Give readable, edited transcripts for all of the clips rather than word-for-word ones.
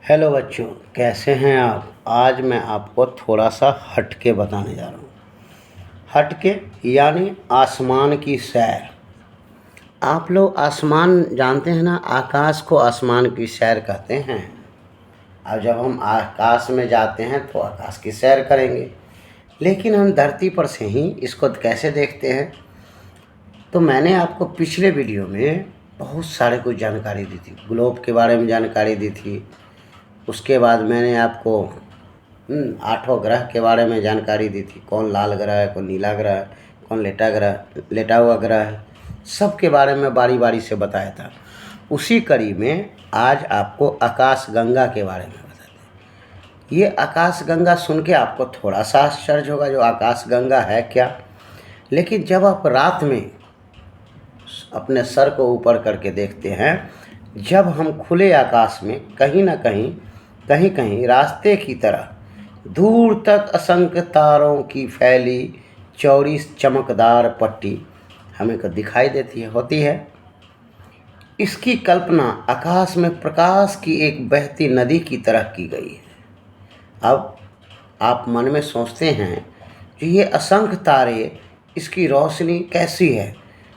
Hello बच्चों, कैसे हैं आप। आज मैं आपको थोड़ा सा हटके बताने जा रहा हूँ। हटके यानी आसमान की सैर। आप लोग आसमान जानते हैं ना, आकाश को आसमान की सैर कहते हैं। अब जब हम आकाश में जाते हैं तो आकाश की सैर करेंगे, लेकिन हम धरती पर से ही इसको कैसे देखते हैं। तो मैंने आपको पिछले वीडियो में बहुत सारे कुछ जानकारी दी थी, ग्लोब के बारे में जानकारी दी थी। उसके बाद मैंने आपको 8 ग्रह के बारे में जानकारी दी थी, कौन लाल ग्रह है, कौन नीला ग्रह है, कौन लेटा हुआ ग्रह है, सब के बारे में बारी बारी से बताया था। उसी कड़ी में आज आपको आकाश गंगा के बारे में बताते हैं। ये आकाश गंगा सुन के आपको थोड़ा सा आश्चर्य होगा, जो आकाश गंगा है क्या। लेकिन जब आप रात में अपने सर को ऊपर करके देखते हैं, जब हम खुले आकाश में कहीं ना कहीं कहीं रास्ते की तरह दूर तक असंख्य तारों की फैली चौड़ी चमकदार पट्टी हमें को दिखाई देती है होती है। इसकी कल्पना आकाश में प्रकाश की एक बहती नदी की तरह की गई है। अब आप मन में सोचते हैं कि ये असंख्य तारे, इसकी रोशनी कैसी है,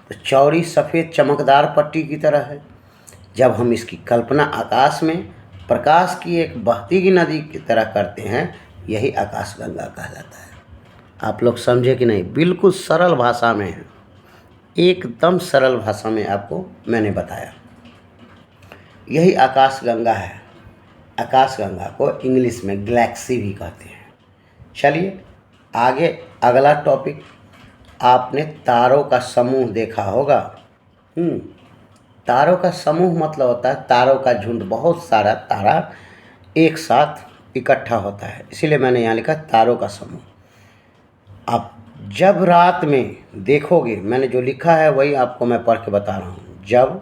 तो चौड़ी सफ़ेद चमकदार पट्टी की तरह है। जब हम इसकी कल्पना आकाश में प्रकाश की एक बहती की नदी की तरह करते हैं, यही आकाश गंगा कहलाता है। आप लोग समझे कि नहीं। बिल्कुल सरल भाषा में है, एकदम सरल भाषा में आपको मैंने बताया। यही आकाश गंगा है। आकाश गंगा को इंग्लिश में गैलेक्सी भी कहते हैं। चलिए आगे, अगला टॉपिक। आपने तारों का समूह देखा होगा। तारों का समूह मतलब होता है तारों का झुंड। बहुत सारा तारा एक साथ इकट्ठा होता है, इसीलिए मैंने यहाँ लिखा तारों का समूह। आप जब रात में देखोगे, मैंने जो लिखा है वही आपको मैं पढ़ के बता रहा हूँ। जब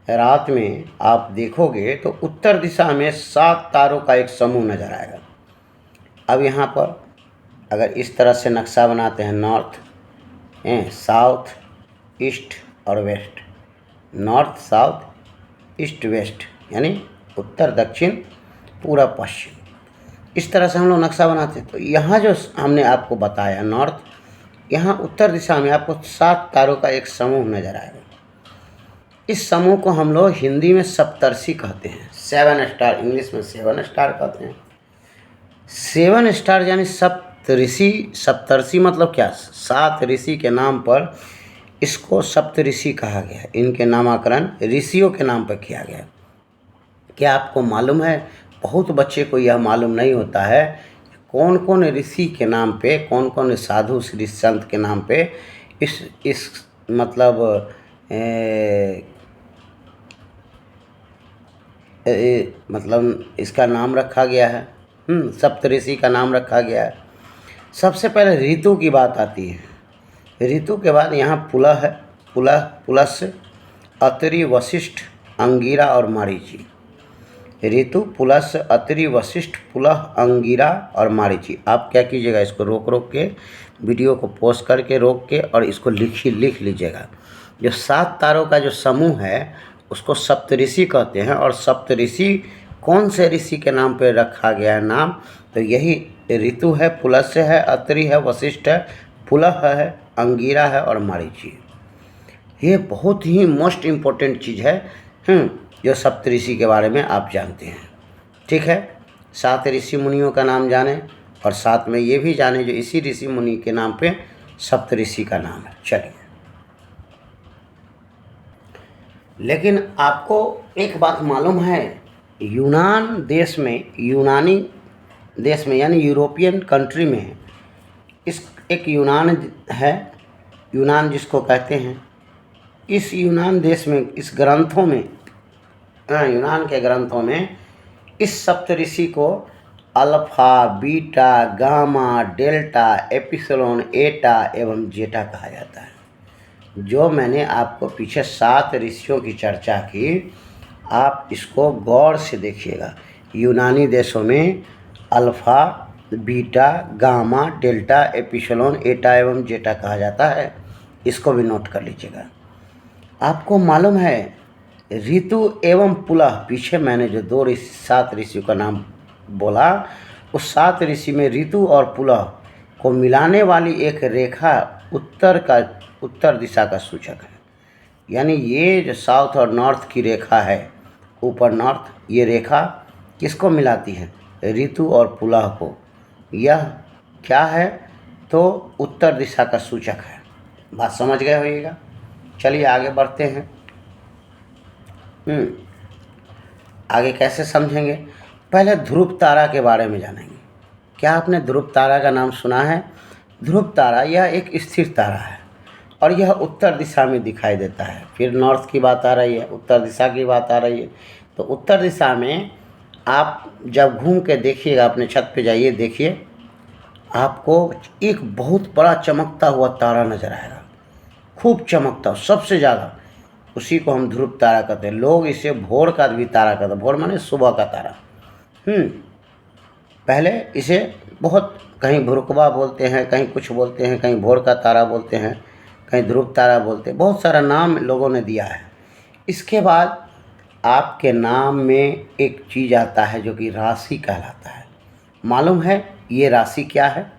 रात में आप देखोगे तो उत्तर दिशा में 7 तारों का एक समूह नज़र आएगा। अब यहाँ पर अगर इस तरह से नक्शा बनाते हैं, नॉर्थ, साउथ, ईस्ट और west. North, south, east, west, यानी उत्तर, दक्षिण, पूरब, पश्चिम। इस तरह से हम लोग नक्शा बनाते हैं। तो यहाँ जो हमने आपको बताया नॉर्थ, यहाँ उत्तर दिशा में आपको 7 तारों का एक समूह नज़र आएगा। इस समूह को हम लोग हिंदी में सप्तर्षि कहते हैं। 7 स्टार, इंग्लिश में 7 स्टार कहते हैं। 7 स्टार यानी सप्तऋषि। सप्तर्षि मतलब क्या, 7 ऋषि के नाम पर इसको सप्तऋषि कहा गया है। इनके नामाकरण ऋषियों के नाम पर किया गया। क्या आपको मालूम है, बहुत बच्चे को यह मालूम नहीं होता है, कौन कौन ऋषि के नाम पे, कौन कौन साधु श्री संत के नाम पे इस मतलब इसका नाम रखा गया है। सप्तऋषि का नाम रखा गया है। सबसे पहले ऋतु की बात आती है। ऋतु के बाद यहाँ पुलह है। पुलस्य, अत्रि, वशिष्ठ, अंगिरा और मारीची। ऋतु, पुलस्य, अत्रि, वशिष्ठ, पुलह, अंगिरा और मारीची। आप क्या कीजिएगा, इसको रोक के वीडियो को पॉज करके रोक के और इसको लिख लीजिएगा। जो 7 तारों का जो समूह है उसको सप्तऋषि कहते हैं। और सप्तऋषि कौन से ऋषि के नाम पे रखा गया है नाम, तो यही ऋतु है, पुलस्य है, अत्रि है, वशिष्ठ है, पुलह है, अंगिरा है और मारीची। ये बहुत ही मोस्ट इम्पोर्टेंट चीज़ है जो सप्तऋषि के बारे में आप जानते हैं। ठीक है, 7 ऋषि मुनियों का नाम जाने और साथ में ये भी जाने जो इसी ऋषि मुनि के नाम पे सप्तऋषि का नाम है। चलिए, लेकिन आपको एक बात मालूम है, यूनानी देश में यानी यूरोपियन कंट्री में एक यूनान है, यूनान जिसको कहते हैं। इस यूनान देश में इस ग्रंथों में, यूनान के ग्रंथों में इस सप्तऋषि को alpha, beta, gamma, delta, epsilon, एटा एवं जेटा कहा जाता है। जो मैंने आपको पीछे 7 ऋषियों की चर्चा की, आप इसको गौर से देखिएगा। यूनानी देशों में alpha, beta, gamma, delta, epsilon, एटा एवं जेटा कहा जाता है। इसको भी नोट कर लीजिएगा। आपको मालूम है ऋतु एवं पुलह, पीछे मैंने जो 7 ऋषियों का नाम बोला, उस 7 ऋषि में ऋतु और पुलह को मिलाने वाली एक रेखा उत्तर दिशा का सूचक है। यानी ये जो साउथ और नॉर्थ की रेखा है, ऊपर नॉर्थ, ये रेखा किसको मिलाती है? ऋतु और पुलह को। यह क्या है? तो उत्तर दिशा का सूचक है। बात समझ गए होइएगा। चलिए आगे बढ़ते हैं। आगे कैसे समझेंगे? पहले ध्रुव तारा के बारे में जानेंगे। क्या आपने ध्रुव तारा का नाम सुना है? ध्रुव तारा यह एक स्थिर तारा है और यह उत्तर दिशा में दिखाई देता है। फिर नॉर्थ की बात आ रही है, उत्तर दिशा की बात आ रही है। तो उत्तर दिशा में आप जब घूम के देखिएगा, अपने छत पे जाइए, देखिए, आपको एक बहुत बड़ा चमकता हुआ तारा नज़र आएगा, खूब चमकता, सबसे ज़्यादा। उसी को हम ध्रुव तारा कहते हैं। लोग इसे भोर का भी तारा कहते हैं। भोर माने सुबह का तारा। पहले इसे बहुत, कहीं भुरकवा बोलते हैं, कहीं कुछ बोलते हैं, कहीं भोर का तारा बोलते हैं, कहीं ध्रुव तारा बोलते हैं। बहुत सारा नाम लोगों ने दिया है। इसके बाद आपके नाम में एक चीज़ आता है जो कि राशि कहलाता है। मालूम है ये राशि क्या है?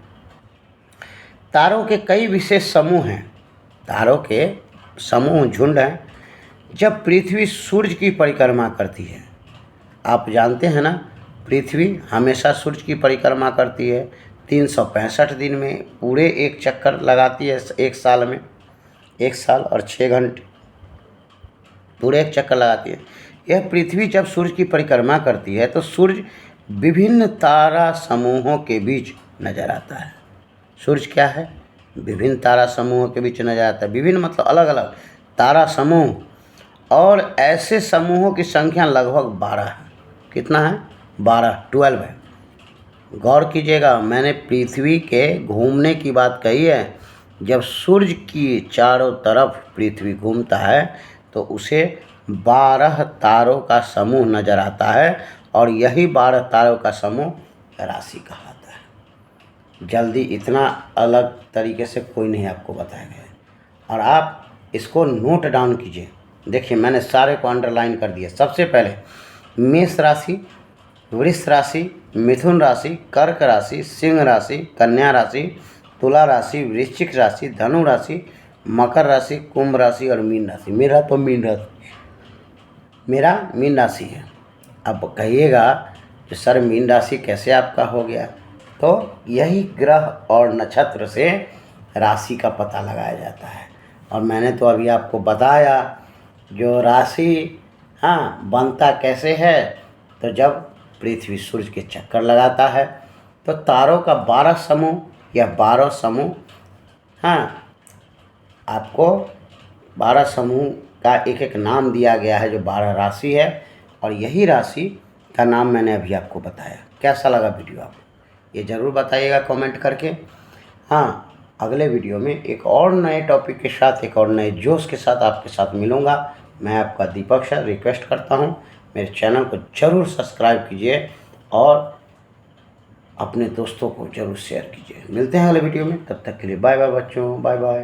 तारों के कई विशेष समूह हैं। तारों के समूह, झुंड हैं। जब पृथ्वी सूर्य की परिक्रमा करती है, आप जानते हैं ना, पृथ्वी हमेशा सूर्य की परिक्रमा करती है। 365 दिन में पूरे एक चक्कर लगाती है एक साल में, 1 साल और 6 घंटे, पूरे एक चक्कर लगाती है। यह पृथ्वी जब सूर्य की परिक्रमा करती है तो सूर्य विभिन्न तारा समूहों के बीच नजर आता है। सूर्य क्या है? विभिन्न तारा समूहों के बीच नजर आता है। विभिन्न मतलब अलग अलग तारा समूह, और ऐसे समूहों की संख्या लगभग 12 है। कितना है? 12 है। गौर कीजिएगा, मैंने पृथ्वी के घूमने की बात कही है। जब सूर्य की चारों तरफ पृथ्वी घूमता है तो उसे 12 तारों का समूह नज़र आता है, और यही 12 तारों का समूह राशि कहलाता है। जल्दी इतना अलग तरीके से कोई नहीं आपको बताया गया है। और आप इसको नोट डाउन कीजिए। देखिए, मैंने सारे को अंडरलाइन कर दिया। सबसे पहले मेष राशि, वृष राशि, मिथुन राशि, कर्क राशि, सिंह राशि, कन्या राशि, तुला राशि, वृश्चिक राशि, धनु राशि, मकर राशि, कुंभ राशि और मीन राशि। मेरा मीन राशि है। अब कहिएगा कि सर मीन राशि कैसे आपका हो गया? तो यही ग्रह और नक्षत्र से राशि का पता लगाया जाता है। और मैंने तो अभी आपको बताया जो राशि बनता कैसे है। तो जब पृथ्वी सूर्य के चक्कर लगाता है तो तारों का 12 समूह या 12 समूह, आपको 12 समूह का एक एक नाम दिया गया है जो 12 राशि है। और यही राशि का नाम मैंने अभी आपको बताया। कैसा लगा वीडियो आपको? ये ज़रूर बताइएगा कमेंट करके। अगले वीडियो में एक और नए टॉपिक के साथ, एक और नए जोश के साथ आपके साथ मिलूँगा। मैं आपका दीपक सर रिक्वेस्ट करता हूँ, मेरे चैनल को ज़रूर सब्सक्राइब कीजिए और अपने दोस्तों को ज़रूर शेयर कीजिए। मिलते हैं अगले वीडियो में, तब तक के लिए बाय बाय बच्चों, बाय बाय।